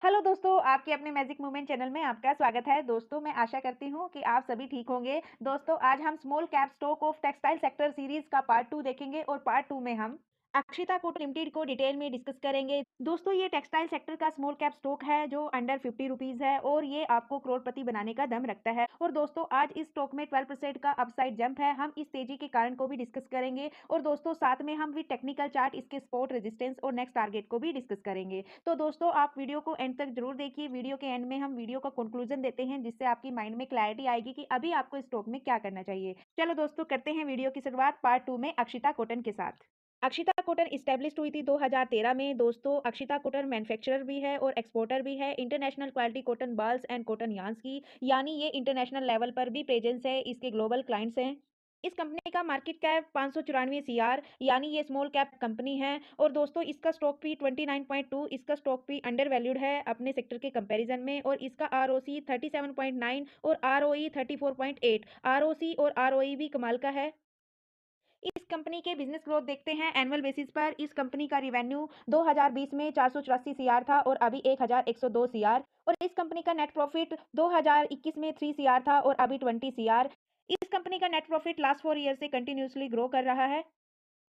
Hello दोस्तों, आपके अपने मैजिक मूवमेंट चैनल में आपका स्वागत है। दोस्तों, मैं आशा करती हूँ कि आप सभी ठीक होंगे। दोस्तों, आज हम small cap stock of textile sector series का पार्ट 2 देखेंगे और पार्ट 2 में हम अक्षिता कोटन लिमिटेड को डिटेल में डिस्कस करेंगे। दोस्तों, ये टेक्सटाइल सेक्टर का स्मॉल कैप स्टॉक है जो अंडर 50 रुपीज है और ये आपको करोड़पति बनाने का दम रखता है। और दोस्तों, आज इस स्टॉक में 12% का अपसाइड जंप है। हम इस तेजी के कारण को भी डिस्कस करेंगे और दोस्तों साथ में हम भी टेक्निकल चार्ट, इसके सपोर्ट, रेजिस्टेंस और नेक्स्ट टारगेट को भी डिस्कस करेंगे। तो दोस्तों, आप वीडियो को एंड तक जरूर देखिए। वीडियो के एंड में हम वीडियो का कंक्लूजन देते हैं जिससे आपकी माइंड में क्लैरिटी आएगी कि अभी आपको इस स्टॉक में क्या करना चाहिए। चलो दोस्तों, करते हैं वीडियो की शुरुआत पार्ट 2 में अक्षिता कॉटन के साथ। अक्षिता कॉटन इस्टेब्लिश्ड हुई थी 2013 में। दोस्तों, अक्षिता कॉटन मैन्युफैक्चरर भी है और एक्सपोर्टर भी है international quality cotton balls and cotton yarns की, यानी ये इंटरनेशनल लेवल पर भी प्रेजेंस है, इसके ग्लोबल क्लाइंट्स हैं। इस कंपनी का मार्केट कैप 594 सीआर, यानी ये स्मॉल कैप कंपनी है। और दोस्तों, इसका स्टॉक भी 29.2, इसका स्टॉक भी अंडर वैल्यूड है अपने सेक्टर के कंपैरिजन में। और इसका आरओसी 37.9 और आरओई 34.8, आरओसी और आरओई भी कमाल का है। इस कंपनी के बिजनेस ग्रोथ देखते हैं एनुअल बेसिस पर। इस कंपनी का रिवेन्यू 2020 में 484 सीआर था और अभी 1102 सीआर। और इस कंपनी का नेट प्रॉफिट 2021 में 3 सीआर था और अभी 20 सीआर। इस कंपनी का नेट प्रॉफिट लास्ट 4 ईयर से कंटिन्यूअसली ग्रो कर रहा है।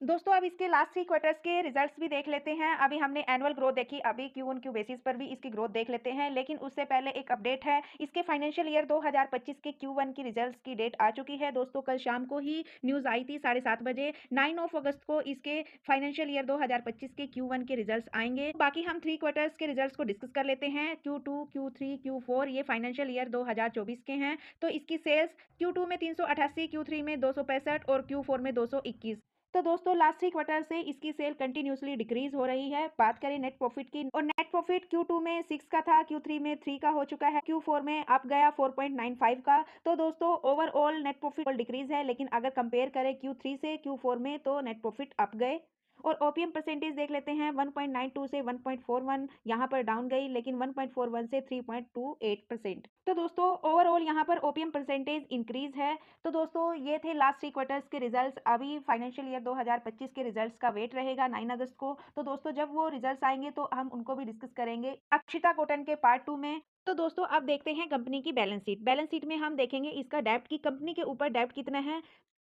दोस्तों, अब इसके लास्ट 3 क्वार्टर्स के रिजल्ट्स भी देख लेते हैं। अभी हमने एनुअल ग्रोथ देखी, अभी क्यू ऑन क्यू बेसिस पर भी इसकी ग्रोथ देख लेते हैं। लेकिन उससे पहले एक अपडेट है, इसके फाइनेंशियल ईयर 2025 के Q1 की रिजल्ट्स की डेट आ चुकी है। दोस्तों, कल शाम को ही न्यूज़ आई थी 7:30 बजे। 9 ऑफ अगस्त को इसके फाइनेंशियल ईयर 2025 के Q1 के रिजल्ट्स आएंगे। बाकी हम 3 क्वार्टर्स के रिजल्ट्स को डिस्कस कर लेते हैं। Q2, Q3, Q4 ये फाइनेंशियल ईयर 2024 के हैं। तो इसकी सेल्स Q2 में 388, Q3 में 265 और Q4 में 221। तो दोस्तों, लास्ट 3 क्वार्टर से इसकी सेल कंटिन्यूअसली डिक्रीज हो रही है। बात करें नेट प्रॉफिट की, और नेट प्रॉफिट Q2 में 6 का था, Q3 में 3 का हो चुका है, Q4 में अप गया 4.95 का। तो दोस्तों, ओवरऑल नेट प्रॉफिट डिक्रीज है, लेकिन अगर कंपेयर करें Q3 से Q4 में तो नेट प्रॉफिट अप गए। और ओपीएम परसेंटेज देख लेते हैं, 1.92 से 1.41 यहाँ पर डाउन गई, लेकिन 1.41 से 3.28%। तो दोस्तों, ओवरऑल यहाँ पर ओपीएम परसेंटेज इंक्रीज है। तो दोस्तों, ये थे लास्ट 3 क्वार्टर्स के रिजल्ट्स। अभी फाइनेंशियल ईयर 2025 के रिजल्ट्स का वेट रहेगा 9 अगस्त को। तो दोस्तों, जब वो रिजल्ट्स आएंगे तो हम उनको भी डिस्कस करेंगे अक्षिता कॉटन के पार्ट 2 में। तो दोस्तों, अब देखते हैं कंपनी की बैलेंस शीट। बैलेंस शीट में हम देखेंगे इसका डेब्ट की कंपनी के ऊपर डेब्ट कितना है।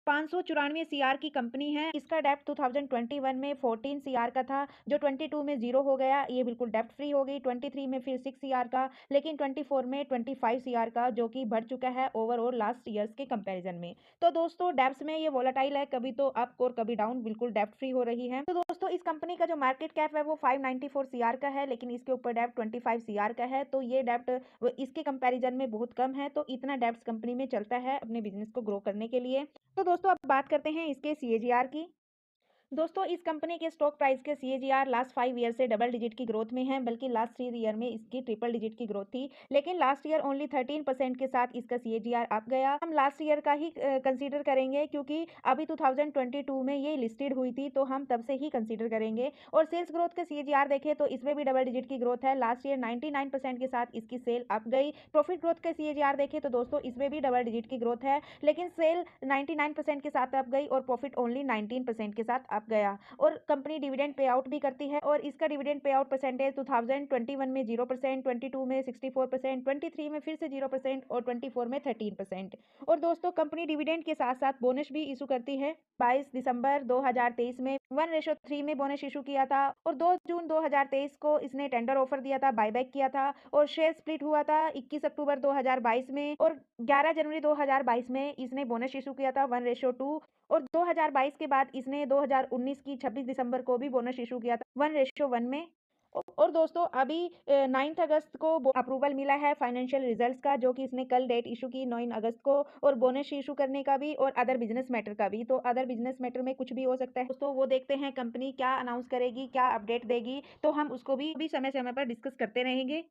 594 सीआर की कंपनी है। इसका डेब्ट 2021 में 14 सीआर का था, जो 22 में जीरो हो गया, ये बिल्कुल डेब्ट फ्री हो गई। 23 में फिर 6 सीआर का, लेकिन 24 में 25 सीआर का, जो कि बढ़ चुका है ओवरऑल लास्ट ईयर्स के कंपैरिजन में। तो दोस्तों, डेब्ट्स में ये वोलेटाइल है, कभी तो अप और कभी डाउन, बिल्कुल डेब्ट फ्री हो रही है। तो दोस्तों, इस कंपनी का जो मार्केट कैप है वो 594 सीआर का है, लेकिन इसके ऊपर डेब्ट 25 सीआर का है। तो ये डेब्ट इसके कंपैरिजन में बहुत कम है। तो इतना डेब्ट कंपनी में चलता है अपने बिजनेस को ग्रो करने के लिए। तो दोस्तों, अब बात करते हैं इसके सीएजीआर की। दोस्तों, इस कंपनी के स्टॉक प्राइस के सीएजीआर लास्ट 5 ईयर से डबल डिजिट की ग्रोथ में है, बल्कि लास्ट 3 ईयर में इसकी ट्रिपल डिजिट की ग्रोथ थी। लेकिन लास्ट ईयर ओनली 13% के साथ इसका सीएजीआर अप गया। हम लास्ट ईयर का ही कंसीडर करेंगे, क्योंकि अभी 2022 में ये लिस्टेड हुई थी, तो हम तब से ही कंसीडर करेंगे। और सेल्स ग्रोथ के सीएजीआर देखें तो इसमें भी डबल डिजिट की ग्रोथ है। लास्ट ईयर 99% के साथ इसकी सेल अप गई। प्रॉफिट ग्रोथ के सीएजीआर देखें तो दोस्तों इसमें भी डबल डिजिट की ग्रोथ है, लेकिन सेल 99% के साथ अप गई और प्रॉफिट ओनली 19% के साथ अप गया। और कंपनी डिविडेंड पे आउट भी करती है, और इसका डिविडेंड पे आउट परसेंटेज 2021 में 0%, 22 में 64%, 23 में फिर से 0% और 24 में 13%। और दोस्तों, कंपनी डिविडेंड के साथ साथ बोनस भी इशू करती है। 22 दिसंबर 2023 में 1:3 में बोनस इशू किया था, और 2 जून 2023 को इसने टेंडर ऑफर दिया था, बायबैक किया था, और शेयर स्प्लिट हुआ था 21 अक्टूबर 2022 में, और 11 जनवरी 2022 में इसने बोनस इशू किया था 1:2। और 2022 के बाद इसने 2019 की 26 दिसंबर को भी बोनस इशू किया था 1:1 में। और दोस्तों, अभी 9 अगस्त को अप्रूवल मिला है फाइनेंशियल रिजल्ट्स का, जो कि इसने कल डेट इशू की 9 अगस्त को, और बोनस इशू करने का भी और अदर बिजनेस मैटर का भी। तो अदर बिजनेस मैटर में कुछ भी हो सकता है दोस्तों, वो देखते हैं कंपनी क्या अनाउंस करेगी, क्या अपडेट देगी, तो हम उसको भी समय समय पर डिस्कस करते रहेंगे।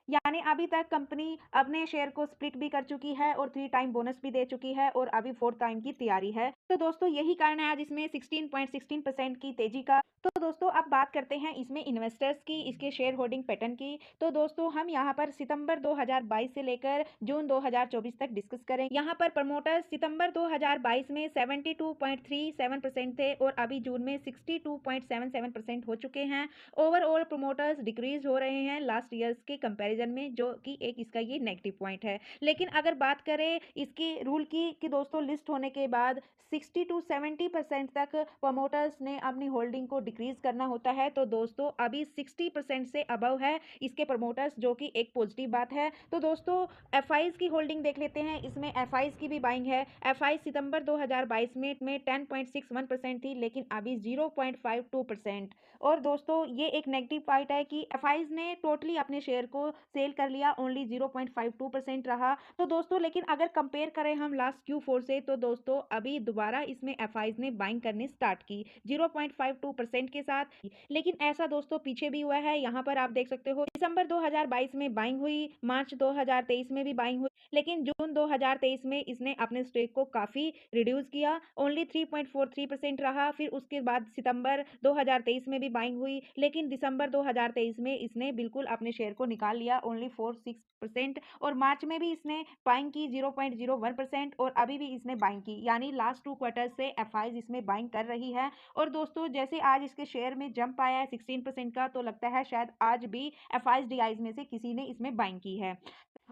यानी अभी तक कंपनी अपने शेयर को स्प्लिट भी कर चुकी है और 3 टाइम बोनस भी दे चुकी है, और अभी 4th टाइम की तैयारी है। तो दोस्तों यही कारण है आज इसमें 16.16% की तेज़ी का। तो दोस्तों अब बात करते हैं इसमें इन्वेस्टर्स की, इसके शेयर होल्डिंग पैटर्न की। तो दोस्तों हम यहाँ पर सितंबर 2022 से लेकर जून 2024 तक डिस्कस करें। यहाँ पर प्रमोटर्स सितंबर 2022 में 72.37% थे और अभी जून में 62.77% हो चुके हैं। ओवरऑल प्रमोटर्स डिक्रीज़ हो रहे हैं लास्ट ईयर्स के कंपैरिजन में, जो कि एक इसका ये नेगेटिव पॉइंट है। लेकिन अगर बात करें इसकी रूल की कि दोस्तों लिस्ट होने के बाद 60 टू 70% तक प्रमोटर्स ने अपनी होल्डिंग को डिक्रीज करना होता है। तो दोस्तों अभी 60% से अबव है इसके प्रमोटर्स, जो कि एक पॉजिटिव बात है। तो दोस्तों एफआईज की होल्डिंग देख लेते हैं, इसमें एफआईज की भी बाइंग है। एफआई सितंबर 2022 में 10.61% थी, लेकिन अभी 0.52%। और दोस्तों ये एक नेगेटिव पॉइंट है कि एफआईज ने टोटली अपने शेयर को सेल कर लिया, ओनली 0.52% रहा। तो दोस्तों लेकिन अगर कंपेयर करें हम लास्ट Q4 से, तो दोस्तों अभी दोबारा इसमें एफआईज ने बाइंग करनी स्टार्ट की 0.52% के साथ। लेकिन ऐसा दोस्तों पीछे भी हुआ है, यहाँ पर आप देख सकते हो दिसंबर 2022 में बाइंग हुई, मार्च 2023 में भी बाइंग हुई, लेकिन जून 2023 में इसने अपने स्टेक को काफ़ी रिड्यूस किया, ओनली 3.43% रहा। फिर उसके बाद सितंबर 2023 में भी बाइंग हुई, लेकिन दिसंबर 2023 में इसने बिल्कुल अपने शेयर को निकाल लिया, ओनली 46%। और मार्च में भी इसने बाइंग की 0.01% और अभी भी इसने बाइंग की, यानी लास्ट 2 क्वार्टर से एफआईज इसमें बाइंग कर रही है। और दोस्तों जैसे आज इसके शेयर में जंप आया है 16% का, तो लगता है शायद आज भी एफआईज डीआईज में से किसी ने इसमें बाइंग की है।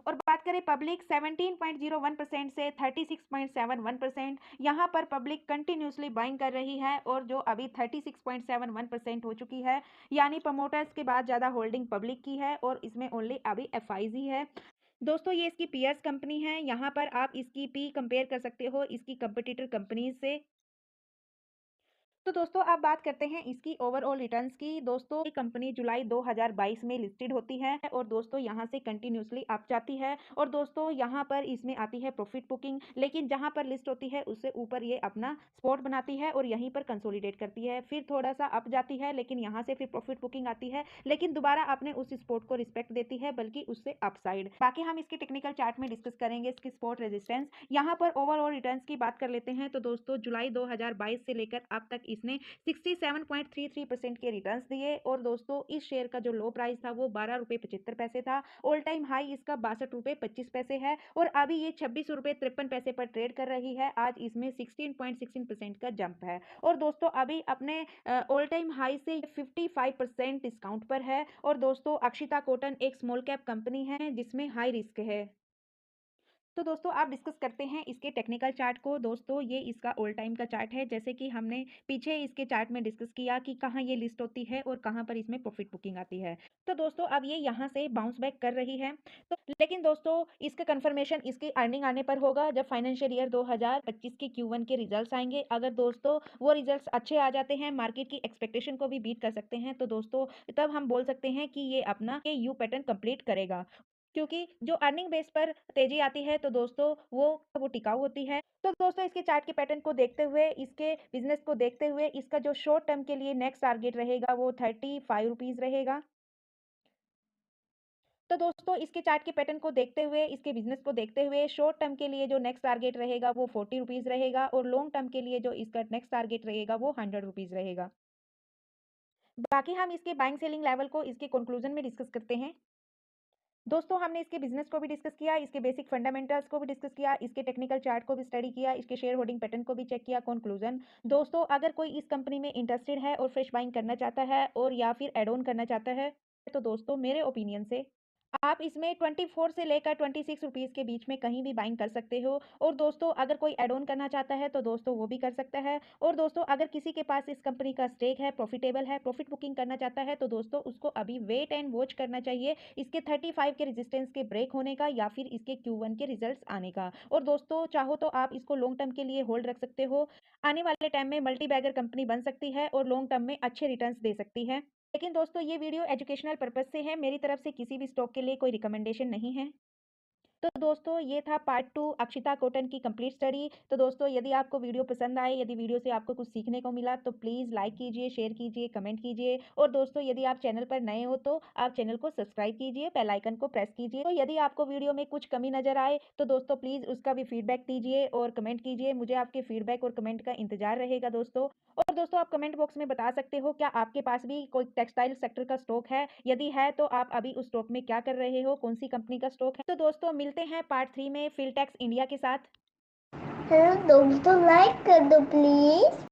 और बात करें पब्लिक 17.01% से 36.71%, यहाँ पर पब्लिक कंटिन्यूसली बाइंग कर रही है और जो अभी 36.71% हो चुकी है, यानी प्रमोटर्स के बाद ज़्यादा होल्डिंग पब्लिक की है और इसमें ओनली अभी एफआईज ही है। दोस्तों ये इसकी पीयर्स कंपनी है, यहाँ पर आप इसकी पी कंपेयर कर सकते हो इसकी कंपटीटर कंपनीज से। तो दोस्तों अब बात करते हैं इसकी ओवरऑल रिटर्न्स की। दोस्तों ये कंपनी जुलाई 2022 में लिस्टेड होती है और दोस्तों यहाँ से कंटिन्यूसली अप जाती है और दोस्तों यहाँ पर इसमें आती है प्रॉफिट बुकिंग, लेकिन जहाँ पर लिस्ट होती है उससे ऊपर ये अपना स्पॉट बनाती है और यहीं पर कंसोलिडेट करती है, फिर थोड़ा सा अप जाती है, लेकिन यहाँ से फिर प्रॉफिट बुकिंग आती है, लेकिन दोबारा अपने उस स्पॉट को रिस्पेक्ट देती है, बल्कि उससे अपसाइड। बाकी हम इसके टेक्निकल चार्ट में डिस्कस करेंगे इसकी स्पॉट रेजिस्टेंस। यहाँ पर ओवरऑल रिटर्न्स की बात कर लेते हैं, तो दोस्तों जुलाई 2022 से लेकर अब तक इसने 67.33% के रिटर्न्स दिए और दोस्तों इस शेयर का जो लो प्राइस था वो 12 रुपये 75 पैसे था। ऑल टाइम हाई इसका 62 रुपये 25 पैसे है और अभी ये 26 रुपये 53 पैसे पर ट्रेड कर रही है। आज इसमें 16.16% का जंप है और दोस्तों अभी अपने ऑल टाइम हाई से 55% डिस्काउंट पर है। और दोस्तों अक्षिता कॉटन एक स्मॉल कैप कंपनी है जिसमें हाई रिस्क है। तो दोस्तों आप डिस्कस करते हैं इसके टेक्निकल चार्ट को। दोस्तों ये इसका ऑल टाइम का चार्ट है, जैसे कि हमने पीछे इसके चार्ट में डिस्कस किया कि कहाँ ये लिस्ट होती है और कहाँ पर इसमें प्रॉफिट बुकिंग आती है। तो दोस्तों अब ये यहाँ से बाउंस बैक कर रही है, तो लेकिन दोस्तों इसका कंफर्मेशन इसकी अर्निंग आने पर होगा जब फाइनेंशियल ईयर 2025 के Q1 के रिजल्ट आएंगे। अगर दोस्तों वो रिजल्ट अच्छे आ जाते हैं, मार्केट की एक्सपेक्टेशन को भी बीट कर सकते हैं, तो दोस्तों तब हम बोल सकते हैं कि ये अपना यू पैटर्न कंप्लीट करेगा, क्योंकि जो अर्निंग बेस पर तेजी आती है तो दोस्तों वो टिकाऊ होती है। तो दोस्तों इसके चार्ट के पैटर्न को देखते हुए, इसके बिजनेस को देखते हुए, इसका जो शॉर्ट टर्म के लिए नेक्स्ट टारगेट रहेगा वो 35 रुपीज रहेगा। तो दोस्तों इसके चार्ट के पैटर्न को देखते हुए, इसके बिजनेस को देखते हुए, शॉर्ट टर्म के लिए जो नेक्स्ट टारगेट रहेगा वो 40 रुपीज रहेगा और लॉन्ग टर्म के लिए जो इसका नेक्स्ट टारगेट रहेगा वो 100 रुपीज रहेगा। बाकी हम इसके बाइंग सेलिंग लेवल को इसके कंक्लूजन में डिस्कस करते हैं। दोस्तों हमने इसके बिजनेस को भी डिस्कस किया, इसके बेसिक फंडामेंटल्स को भी डिस्कस किया, इसके टेक्निकल चार्ट को भी स्टडी किया, इसके शेयर होल्डिंग पैटर्न को भी चेक किया। कंक्लूजन दोस्तों, अगर कोई इस कंपनी में इंटरेस्टेड है और फ्रेश बाइंग करना चाहता है और या फिर एड ऑन करना चाहता है, तो दोस्तों मेरे ओपिनियन से आप इसमें 24 से लेकर 26 रुपीज़ के बीच में कहीं भी बाइंग कर सकते हो। और दोस्तों अगर कोई ऐड ऑन करना चाहता है तो दोस्तों वो भी कर सकता है। और दोस्तों अगर किसी के पास इस कंपनी का स्टेक है, प्रॉफिटेबल है, प्रॉफिट बुकिंग करना चाहता है, तो दोस्तों उसको अभी वेट एंड वॉच करना चाहिए इसके 35 के रेजिस्टेंस के ब्रेक होने का या फिर इसके Q1 के रिजल्ट्स आने का। और दोस्तों चाहो तो आप इसको लॉन्ग टर्म के लिए होल्ड रख सकते हो, आने वाले टाइम में मल्टी बैगर कंपनी बन सकती है और लॉन्ग टर्म में अच्छे रिटर्न्स दे सकती है। लेकिन दोस्तों ये वीडियो एजुकेशनल पर्पस से है, मेरी तरफ से किसी भी स्टॉक के लिए कोई रिकमेंडेशन नहीं है। तो दोस्तों ये था पार्ट 2 अक्षिता कॉटन की कंप्लीट स्टडी। तो दोस्तों यदि आपको वीडियो पसंद आए, यदि वीडियो से आपको कुछ सीखने को मिला तो प्लीज़ लाइक कीजिए, शेयर कीजिए, कमेंट कीजिए और दोस्तों यदि आप चैनल पर नए हो तो आप चैनल को सब्सक्राइब कीजिए, बेल आइकन को प्रेस कीजिए। तो यदि आपको वीडियो में कुछ कमी नज़र आए तो दोस्तों प्लीज़ उसका भी फीडबैक दीजिए और कमेंट कीजिए। मुझे आपके फीडबैक और कमेंट का इंतज़ार रहेगा दोस्तों। और दोस्तों आप कमेंट बॉक्स में बता सकते हो क्या आपके पास भी कोई टेक्सटाइल सेक्टर का स्टॉक है? यदि है तो आप अभी उस स्टॉक में क्या कर रहे हो? कौन-सी कंपनी का स्टॉक है? तो दोस्तों मिलते हैं पार्ट 3 में फिलटेक्स इंडिया के साथ। हाँ, दोस्तों लाइक कर दो प्लीज।